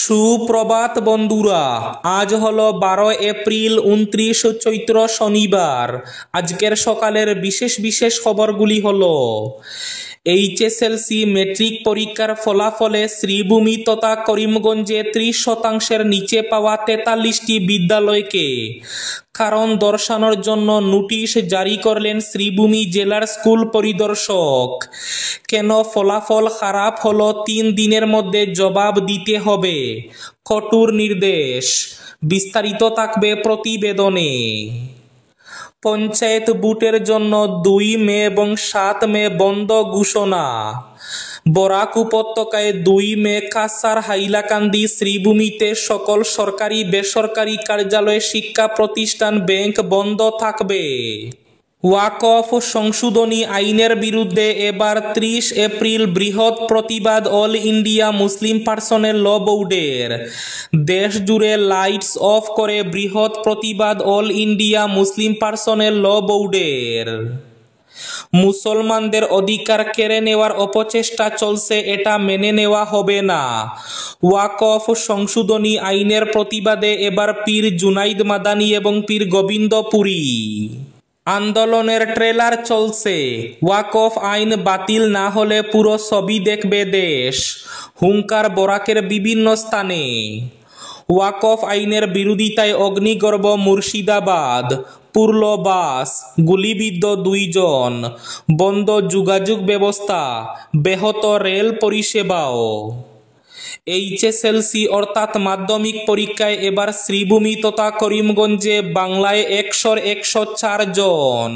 সুপ্রভাত বন্ধুরা, আজ হলো 12 এপ্রিল 29 চৈত্র শনিবার। আজকের সকালের বিশেষ বিশেষ খবরগুলি হলো এইচএসএলসি মেট্রিক পরীক্ষার ফলাফলে শ্রীভূমি তথা করিমগঞ্জে 30% নিচে পাওয়া 43টি বিদ্যালয়কে কারণ দর্শানোর জন্য নোটিশ জারি করলেন শ্রীভূমি জেলার স্কুল পরিদর্শক। কেন ফলাফল খারাপ হলো 3 দিনের মধ্যে জবাব দিতে হবে, কঠোর নির্দেশ। বিস্তারিত থাকবে প্রতিবেদনে। পঞ্চায়েত ভোটের জন্য 2 মে এবং 7 মে বন্ধ ঘোষণা। বরাক উপত্যকায় 2 মে কাছাড়, হাইলাকান্দি, শ্রীভূমিতে সকল সরকারি বেসরকারি কার্যালয়, শিক্ষা প্রতিষ্ঠান, ব্যাংক বন্ধ থাকবে। ওয়াকফ সংশোধনী আইনের বিরুদ্ধে এবার 30 এপ্রিল বৃহৎ প্রতিবাদ অল ইন্ডিয়া মুসলিম পার্সোনেল ল বোর্ডের। দেশ জুড়ে লাইটস অফ করে বৃহৎ প্রতিবাদ অল ইন্ডিয়া মুসলিম পার্সোনেল ল বোর্ডের। মুসলমানদের অধিকার কেড়ে নেওয়ার অপচেষ্টা চলছে, এটা মেনে নেওয়া হবে না। ওয়াকফ সংশোধনী আইনের প্রতিবাদে এবার পীর জুনাইদ মাদানী এবং পীর গোবিন্দপুরী আন্দোলনের ট্রেলার চলছে। ওয়াকফ আইন বাতিল না হলে পুরো ছবি দেখবে দেশ, হুঙ্কার বরাকের বিভিন্ন স্থানে। ওয়াকফ আইনের বিরোধিতায় অগ্নিগর্ভ মুর্শিদাবাদ, পুরল বাস, গুলিবিদ্ধ 2 জন, বন্ধ যোগাযোগ ব্যবস্থা, ব্যাহত রেল পরিষেবাও। এইচএসএলসি অর্থাৎ মাধ্যমিক পরীক্ষায় এবার শ্রীভূমি তথা করিমগঞ্জে বাংলায় 100-র 104 জন।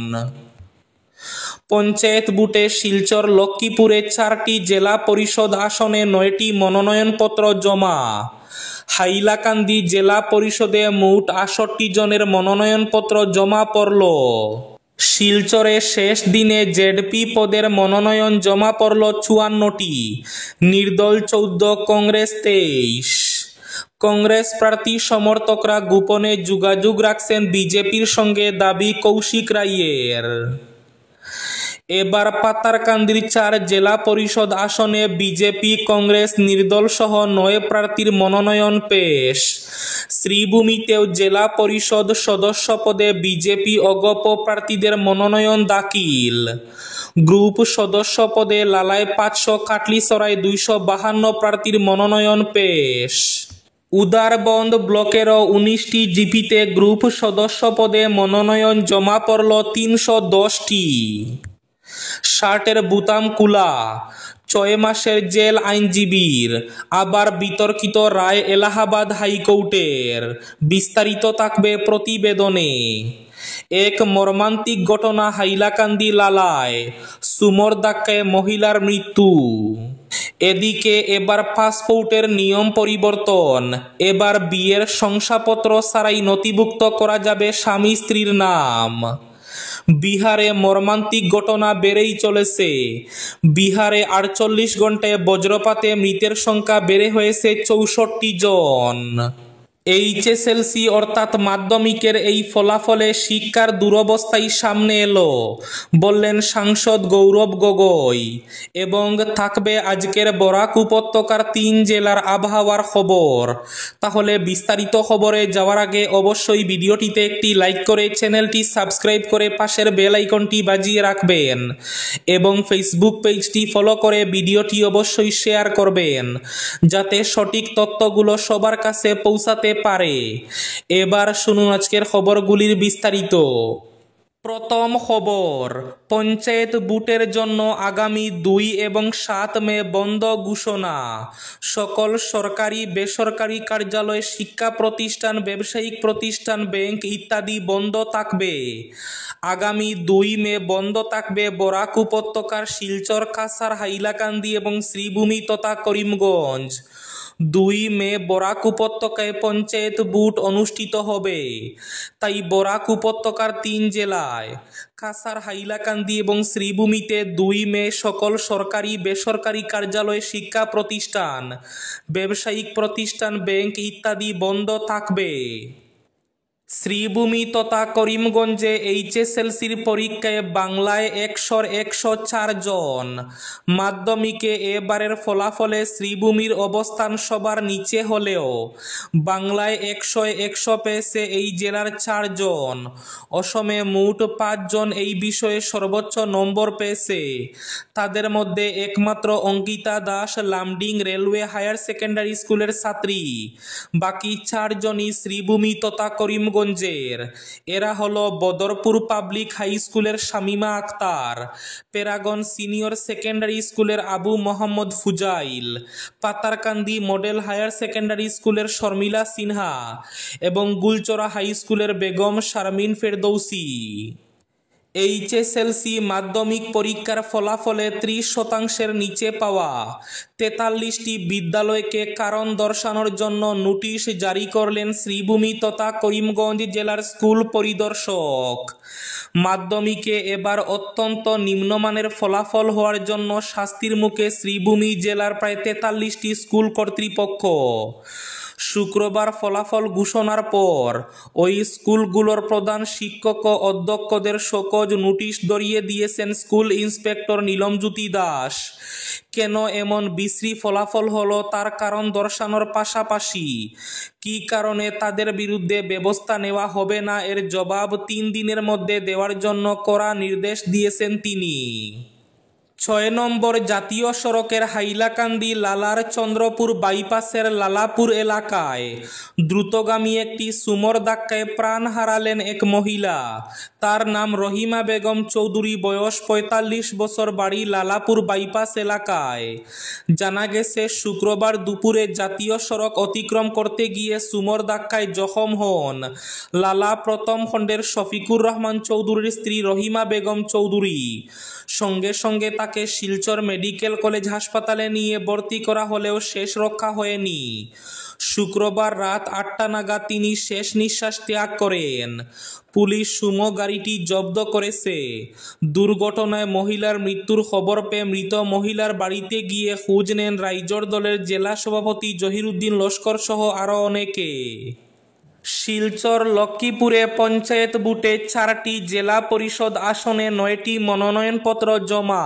পঞ্চায়েত ভোটে শিলচর, লক্ষ্মীপুরে 4টি জেলা পরিষদ আসনে 9টি মনোনয়নপত্র জমা। হাইলাকান্দি জেলা পরিষদে মোট 68 জনের মনোনয়নপত্র জমা পড়ল। শিলচরে শেষ দিনে জেডপি পদের মনোনয়ন জমা পড়ল 54টি, নির্দল 14, কংগ্রেস 23। কংগ্রেস প্রার্থী সমর্থকরা গোপনে যোগাযোগ রাখছেন বিজেপির সঙ্গে, দাবি কৌশিক রায়ের। এবার পাতারকান্দির 4 জেলা পরিষদ আসনে বিজেপি, কংগ্রেস, নির্দল সহ 9 প্রার্থীর মনোনয়ন পেশ। শ্রীভূমিতেও জেলা পরিষদ সদস্য পদে বিজেপি অগপ প্রার্থীদের মনোনয়ন দাখিল। গ্রুপ সদস্য পদে লালায় 500, কাটলিছড়ায় 252 প্রার্থীর মনোনয়ন পেশ। উদারবন্দ ব্লকেরও 19টি জিপিতে গ্রুপ সদস্য পদে মনোনয়ন জমা পড়ল 310টি। শার্টের বুতাম খোলা, 6 মাসের জেল আইনজীবীর, আবার বিতর্কিত রায় এলাহাবাদ হাইকোর্টের। বিস্তারিত থাকবে প্রতিবেদনে। এক মর্মান্তিক ঘটনা হাইলাকান্দি লালায়, সুমোর ধাক্কায় মহিলার মৃত্যু। এদিকে এবার পাসপোর্টের নিয়ম পরিবর্তন, এবার বিয়ের শংসাপত্র ছাড়াই নথিভুক্ত করা যাবে স্বামী স্ত্রীর নাম। বিহারে মর্মান্তিক ঘটনা বেড়েই চলেছে। বিহারে 48 ঘন্টায় বজ্রপাতে মৃতের সংখ্যা বেড়ে হয়েছে 64 জন। এইচএসএলসি অর্থাৎ মাধ্যমিকের এই ফলাফলে শিক্ষার দুরবস্থাই সামনে এলো, বললেন সাংসদ গৌরব গগৈ। এবং থাকবে আজকের বরাক উপত্যকার 3 জেলার আবহাওয়ার খবর। তাহলে বিস্তারিত খবরে যাওয়ার আগে অবশ্যই ভিডিওটিতে একটি লাইক করে চ্যানেলটি সাবস্ক্রাইব করে পাশের বেল আইকনটি বাজিয়ে রাখবেন এবং ফেসবুক পেজটি ফলো করে ভিডিওটি অবশ্যই শেয়ার করবেন, যাতে সঠিক তথ্যগুলো সবার কাছে পৌঁছাতে পারে। এবার শুনুন আজকের খবরগুলির বিস্তারিত। প্রথম খবর, পঞ্চায়েত ভোটের জন্য আগামী 2 এবং 7 মে বন্ধ ঘোষণা। সকল সরকারি বেসরকারি কার্যালয়, শিক্ষা প্রতিষ্ঠান, ব্যবসায়িক প্রতিষ্ঠান, ব্যাংক ইত্যাদি বন্ধ থাকবে। আগামী 2 মে বন্ধ থাকবে বরাক উপত্যকার শিলচর, কাছাড়, হাইলাকান্দি এবং শ্রীভূমি তথা করিমগঞ্জ। 2 মে বরাক উপত্যকায় পঞ্চায়েত ভোট অনুষ্ঠিত হবে, তাই বরাক উপত্যকার 3 জেলায় কাছাড়, হাইলাকান্দি এবং শ্রীভূমিতে 2 মে সকল সরকারি বেসরকারি কার্যালয়, শিক্ষা প্রতিষ্ঠান, ব্যবসায়িক প্রতিষ্ঠান, ব্যাংক ইত্যাদি বন্ধ থাকবে। শ্রীভূমি তথা করিমগঞ্জে এইচএসএলসির পরীক্ষায় বাংলায় 100-104 জন, মাধ্যমিকে এবারের ফলাফলে শ্রীভূমির অবস্থান সবার নিচে হলেও বাংলায় 100-100 পেয়েছে এই জেলার 4 জন। অসমে মোট 5 জন এই বিষয়ে সর্বোচ্চ নম্বর পেয়েছে। তাদের মধ্যে একমাত্র Ankita Das Lumding railway higher secondary স্কুলের ছাত্রী। বাকি 4 জনই শ্রীভূমি তথা করিমগঞ্জের। এরা হলো বদরপুর পাবলিক হাই স্কুলের Shamima Akhtar, Paragon senior secondary স্কুলের Abu Mohammad Fujail, Patharkandi model higher secondary স্কুলের শর্মিলা সিনহা এবং গুলচরা হাই স্কুলের বেগম শারমিন ফেরদৌসি। এইচএসএলসি মাধ্যমিক পরীক্ষার ফলাফলে 30% নিচে পাওয়া 43টি বিদ্যালয়কে কারণ দর্শানোর জন্য নোটিশ জারি করলেন শ্রীভূমি তথা করিমগঞ্জ জেলার স্কুল পরিদর্শক। মাধ্যমিকে এবার অত্যন্ত নিম্নমানের ফলাফল হওয়ার জন্য শাস্তির মুখে শ্রীভূমি জেলার প্রায় 43টি স্কুল কর্তৃপক্ষ। শুক্রবার ফলাফল ঘোষণার পর ওই স্কুলগুলোর প্রধান শিক্ষক ও অধ্যক্ষদের শোকজ নোটিশ ধরিয়ে দিয়েছেন স্কুল ইন্সপেক্টর নীলমজ্যোতি দাস। কেন এমন বিশ্রী ফলাফল হলো তার কারণ দর্শানোর পাশাপাশি কী কারণে তাদের বিরুদ্ধে ব্যবস্থা নেওয়া হবে না এর জবাব 3 দিনের মধ্যে দেওয়ার জন্য কড়া নির্দেশ দিয়েছেন তিনি। 6 নম্বর জাতীয় সড়কের হাইলাকান্দি লালার চন্দ্রপুর বাইপাসের লালাপুর এলাকায় দ্রুতগামী একটি সুমোর ধাক্কায় প্রাণ হারালেন এক মহিলা। তার নাম রহিমা বেগম চৌধুরী, বয়স 45 বছর, বাড়ি লালাপুর বাইপাস এলাকায়। জানা গেছে শুক্রবার দুপুরে জাতীয় সড়ক অতিক্রম করতে গিয়ে সুমোর ধাক্কায় জখম হন লালা প্রথম খণ্ডের শফিকুর রহমান চৌধুরীর স্ত্রী রহিমা বেগম চৌধুরী। সঙ্গে সঙ্গে তাকে শিলচর মেডিকেল কলেজ হাসপাতালে নিয়ে ভর্তি করা হলেও শেষ রক্ষা হয়নি। শুক্রবার রাত 8টা নাগাদ তিনি শেষ নিঃশ্বাস ত্যাগ করেন। পুলিশ সুমো গাড়িটি জব্দ করেছে। দুর্ঘটনায় মহিলার মৃত্যুর খবর পেয়ে মৃত মহিলার বাড়িতে গিয়ে খোঁজ নেন রাইজোর দলের জেলা সভাপতি জহিরুদ্দিন লস্কর সহ আরও অনেকে। শিলচর লক্ষ্মীপুরে পঞ্চায়েত ভোটে 4টি জেলা পরিষদ আসনে 9টি মনোনয়নপত্র জমা।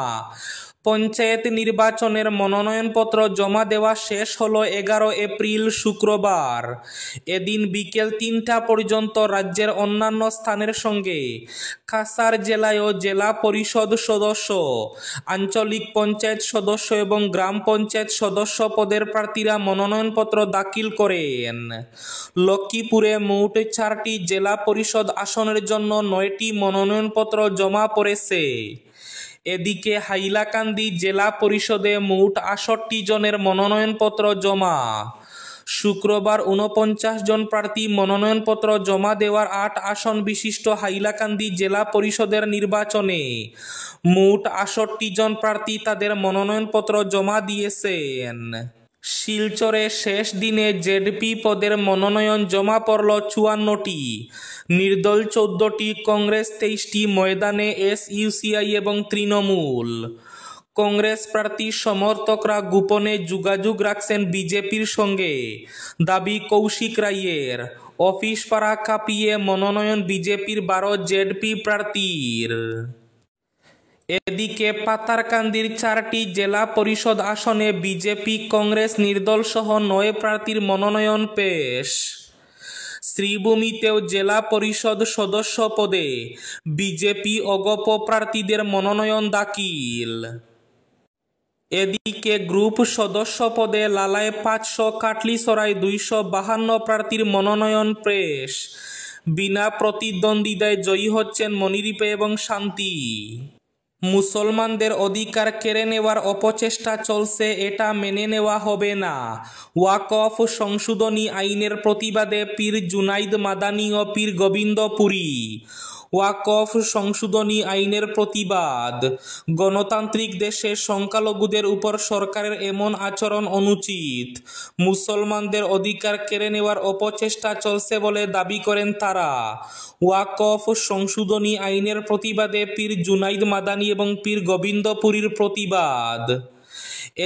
পঞ্চায়েত নির্বাচনের মনোনয়নপত্র জমা দেওয়া শেষ হলো 11 এপ্রিল শুক্রবার। এদিন বিকেল 3টা পর্যন্ত রাজ্যের অন্যান্য স্থানের সঙ্গে কাছাড় জেলায়ও জেলা পরিষদ সদস্য, আঞ্চলিক পঞ্চায়েত সদস্য এবং গ্রাম পঞ্চায়েত সদস্য পদের প্রার্থীরা মনোনয়নপত্র দাখিল করেন। লক্ষ্মীপুরে মোট 4টি জেলা পরিষদ আসনের জন্য 9টি মনোনয়নপত্র জমা পড়েছে। এদিকে হাইলাকান্দি জেলা পরিষদে মোট 68 জনের মনোনয়নপত্র জমা। শুক্রবার 49 জন প্রার্থী মনোনয়নপত্র জমা দেওয়ার 8 আসন বিশিষ্ট হাইলাকান্দি জেলা পরিষদের নির্বাচনে মোট 68 জন প্রার্থী তাদের মনোনয়নপত্র জমা দিয়েছেন। শিলচরে শেষ দিনে জেডপি পদের মনোনয়ন জমা পড়ল 54টি, নির্দল 14টি, কংগ্রেস 23টি, ময়দানে এসইউসিআই এবং তৃণমূল। কংগ্রেস প্রার্থী সমর্থকরা গোপনে যোগাযোগ রাখছেন বিজেপির সঙ্গে, দাবি কৌশিক রায়ের। অফিস পাড়া কাঁপিয়ে মনোনয়ন বিজেপির 12 জেডপি প্রার্থীর। এদিকে পাতারকান্দির 4টি জেলা পরিষদ আসনে বিজেপি, কংগ্রেস, নির্দল সহ 9 প্রার্থীর মনোনয়ন পেশ। শ্রীভূমিতেও জেলা পরিষদ সদস্য পদে বিজেপি অগপ প্রার্থীদের মনোনয়ন দাখিল। এদিকে গ্রুপ সদস্য পদে লালায় 500, কাটলিছড়ায় 252 প্রার্থীর মনোনয়ন পেশ। বিনা প্রতিদ্বন্দ্বিতায় জয়ী হচ্ছেন মনিরীপে এবং শান্তি। মুসলমানদের অধিকার কেড়ে নেওয়ার অপচেষ্টা চলছে, এটা মেনে নেওয়া হবে না। ওয়াকফ সংশোধনী আইনের প্রতিবাদে পীর জুনাইদ মাদানী ও পীর গোবিন্দ পুরী। ওয়াকফ সংশোধনী আইনের প্রতিবাদ। গণতান্ত্রিক দেশে সংখ্যালঘুদের উপর সরকারের এমন আচরণ অনুচিত। মুসলমানদের অধিকার কেড়ে নেওয়ার অপচেষ্টা চলছে বলে দাবি করেন তারা। ওয়াকফ সংশোধনী আইনের প্রতিবাদে পীর জুনাইদ মাদানী এবং পীর গোবিন্দ পুরীর প্রতিবাদ।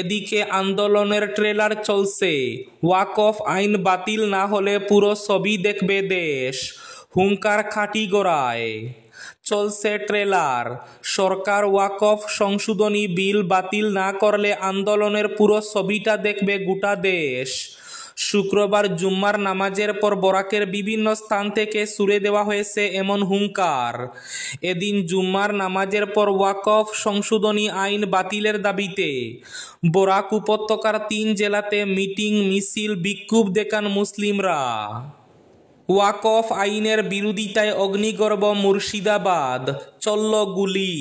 এদিকে আন্দোলনের ট্রেলার চলছে। ওয়াকফ আইন বাতিল না হলে পুরো ছবি দেখবে দেশ। হুঙ্কার খাটিগড়ায়। চলছে ট্রেলার, সরকার ওয়াকফ সংশোধনী বিল বাতিল না করলে আন্দোলনের পুরো ছবিটা দেখবে গোটা দেশ। শুক্রবার জুম্মার নামাজের পর বরাকের বিভিন্ন স্থান থেকে ছুড়ে দেওয়া হয়েছে এমন হুঙ্কার। এদিন জুম্মার নামাজের পর ওয়াকফ সংশোধনী আইন বাতিলের দাবিতে বরাক উপত্যকার 3 জেলাতে মিটিং, মিছিল, বিক্ষোভ দেখান মুসলিমরা। ওয়াকফ আইনের বিরোধিতায় অগ্নিগর্ভ মুর্শিদাবাদ, চলল গুলি,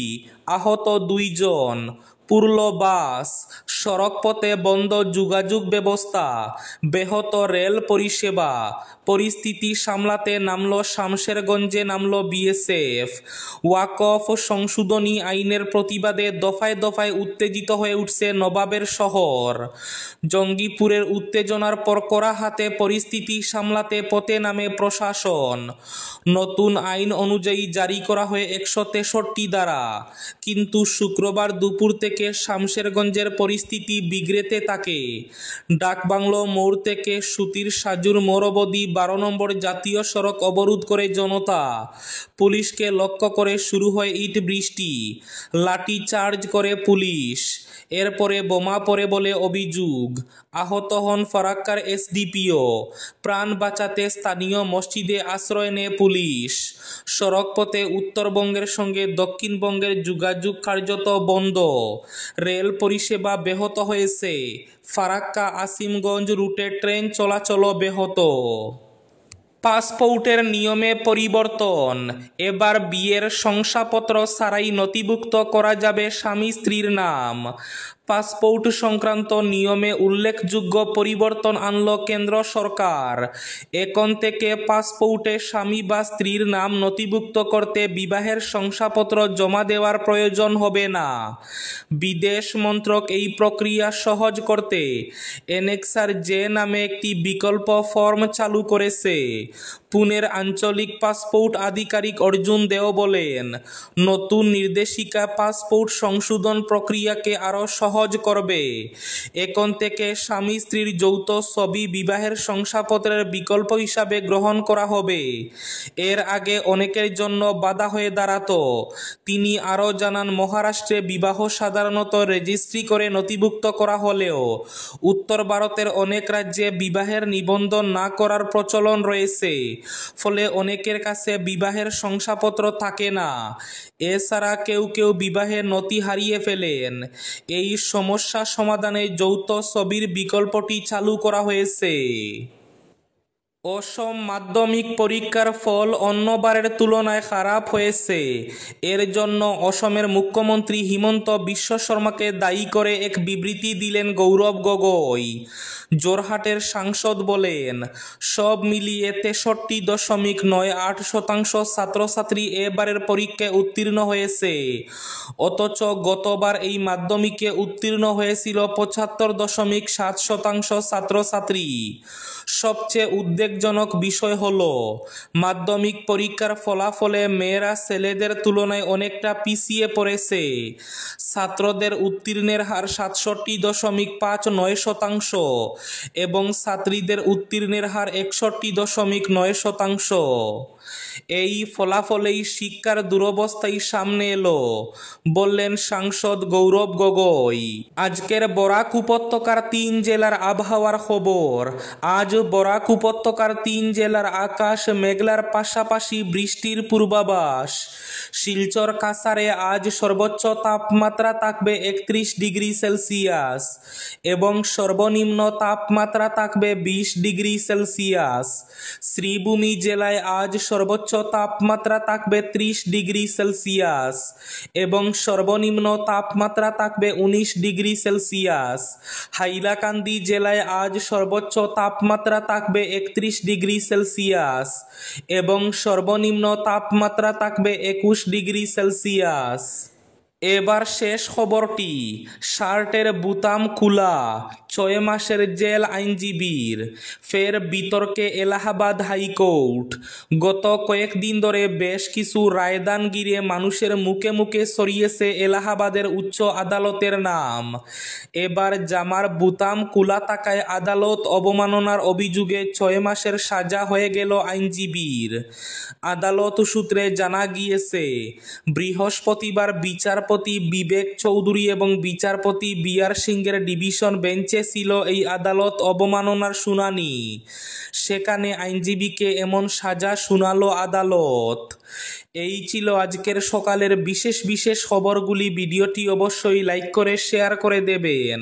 আহত 2 জন, পুরল বাস, সড়কপথে বন্ধ যোগাযোগ ব্যবস্থা, ব্যাহত রেল পরিষেবা। পরিস্থিতি সামলাতে নামল শামশেরগঞ্জে নামল বিএসএফ। ওয়াকফ সংশোধনী আইনের প্রতিবাদে দফায় দফায় উত্তেজিত হয়ে উঠছে নবাবের শহর। জঙ্গিপুরের উত্তেজনার পর কড়া হাতে পরিস্থিতি সামলাতে পথে নামে প্রশাসন। নতুন আইন অনুযায়ী জারি করা হয় 163 ধারা, কিন্তু শুক্রবার দুপুর থেকে শামশেরগঞ্জের পরিস্থিতি বিগড়েতে থাকে। ডাকবাংলো মোড় থেকে সুতির সাজুর মোড় অবধি 12 নম্বর জাতীয় সড়ক অবরোধ করে জনতা। পুলিশকে লক্ষ্য করে শুরু হয় ইট বৃষ্টি, লাঠি চার্জ করে পুলিশ। এরপরে বোমা পড়ে বলে অভিযোগ। আহত হন ফারাক্কার এসডিপিও। প্রাণ বাঁচাতে স্থানীয় মসজিদে আশ্রয় নেয় পুলিশ। সড়কপথে উত্তরবঙ্গের সঙ্গে দক্ষিণবঙ্গের যোগাযোগ কার্যত বন্ধ। রেল পরিষেবা ব্যাহত হয়েছে। ফারাক্কা আসিমগঞ্জ রুটে ট্রেন চলাচল ব্যাহত। পাসপোর্টের নিয়মে পরিবর্তন, এবার বিয়ের শংসাপত্র ছাড়াই নথিভুক্ত করা যাবে স্বামী স্ত্রীর নাম। পাসপোর্ট সংক্রান্ত নিয়মে উল্লেখযোগ্য পরিবর্তন আনল কেন্দ্র সরকার। এখন থেকে পাসপোর্টে স্বামী বা স্ত্রীর নাম নথিভুক্ত করতে বিবাহের শংসাপত্র জমা দেওয়ার প্রয়োজন হবে না। বিদেশ মন্ত্রক এই প্রক্রিয়া সহজ করতে এনেক্সার জে নামে একটি বিকল্প ফর্ম চালু করেছে। পুনের আঞ্চলিক পাসপোর্ট আধিকারিক অর্জুন দেও বলেন, নতুন নির্দেশিকা পাসপোর্ট সংশোধন প্রক্রিয়াকে আরও সহজ করবে। এখন থেকে স্বামী স্ত্রীর যৌথ ছবি বিবাহের শংসাপত্রের বিকল্প হিসাবে গ্রহণ করা হবে। এর আগে অনেকের জন্য বাধা হয়ে দাঁড়াতো। তিনি আরও জানান, মহারাষ্ট্রে বিবাহ সাধারণত রেজিস্ট্রি করে নথিভুক্ত করা হলেও উত্তর ভারতের অনেক রাজ্যে বিবাহের নিবন্ধন না করার প্রচলন রয়েছে। ফলে অনেকের কাছে বিবাহের শংসাপত্র থাকে না। এছাড়া কেউ কেউ বিবাহের নথি হারিয়ে ফেলেন। এই সমস্যা সমাধানে যৌথ ছবির বিকল্পটি চালু করা হয়েছে। অসম মাধ্যমিক পরীক্ষার ফল অন্যবারের তুলনায় খারাপ হয়েছে। এর জন্য অসমের মুখ্যমন্ত্রী হিমন্ত বিশ্ব শর্মাকে দায়ী করে এক বিবৃতি দিলেন গৌরব গগৈ। জোরহাটের সাংসদ বলেন, সব মিলিয়ে 63.98% ছাত্রছাত্রী এবারের পরীক্ষায় উত্তীর্ণ হয়েছে। অথচ গতবার এই মাধ্যমিকে উত্তীর্ণ হয়েছিল 75.7% ছাত্রছাত্রী। সবচেয়ে উদ্বেগজনক বিষয় হলো, মাধ্যমিক পরীক্ষার ফলাফলে মেয়েরা ছেলেদের তুলনায় অনেকটা পিছিয়ে পড়েছে। ছাত্রদের উত্তীর্ণের হার 67.59% এবং ছাত্রীদের উত্তীর্ণের হার 61.9%। এই ফলাফলেই শিক্ষার দুরবস্থাই সামনে এলো, বললেন সাংসদ গৌরব গগৈ। আজকের বরাক উপত্যকার 3 জেলার আবহাওয়ার খবর। আজ বরাক উপত্যকার 3 জেলার আকাশ মেঘলার পাশাপাশি বৃষ্টির পূর্বাভাস। শিলচর কাছাড়ে আজ সর্বোচ্চ তাপমাত্রা থাকবে 31 ডিগ্রি সেলসিয়াস এবং সর্বনিম্ন তাপমাত্রা থাকবে 20 ডিগ্রি সেলসিয়াস। শ্রীভূমি জেলায় আজ সর্বোচ্চ তাপমাত্রা থাকবে 30 ডিগ্রি সেলসিয়াস এবং সর্বনিম্ন তাপমাত্রা থাকবে 19 ডিগ্রি সেলসিয়াস। হাইলাকান্দি জেলায় আজ সর্বোচ্চ তাপমাত্রা থাকবে 31 ডিগ্রি সেলসিয়াস এবং সর্বনিম্ন তাপমাত্রা থাকবে 21 ডিগ্রি সেলসিয়াস। এবার শেষ খবরটি, শার্টের বুতাম খুলা, 6 মাসের জেল আইনজীবীর, ফের বিতর্কে এলাহাবাদ হাইকোর্ট। গত কয়েকদিন ধরে বেশ কিছু রায়দান ঘিরে মানুষের মুখে মুখে ছড়িয়েছে এলাহাবাদের উচ্চ আদালতের নাম। এবার জামার বুতাম খোলা থাকায় আদালত অবমাননার অভিযোগে 6 মাসের সাজা হয়ে গেল আইনজীবীর। আদালত সূত্রে জানা গিয়েছে, বৃহস্পতিবার বিচারপতি বিবেক চৌধুরী এবং বিচারপতি বি.আর. সিংয়ের ডিভিশন বেঞ্চে ছিল এই আদালত অবমাননার শুনানি। সেখানে আইনজীবীকে এমন সাজা শুনালো আদালত। এই ছিল আজকের সকালের বিশেষ বিশেষ খবরগুলি। ভিডিওটি অবশ্যই লাইক করে শেয়ার করে দেবেন।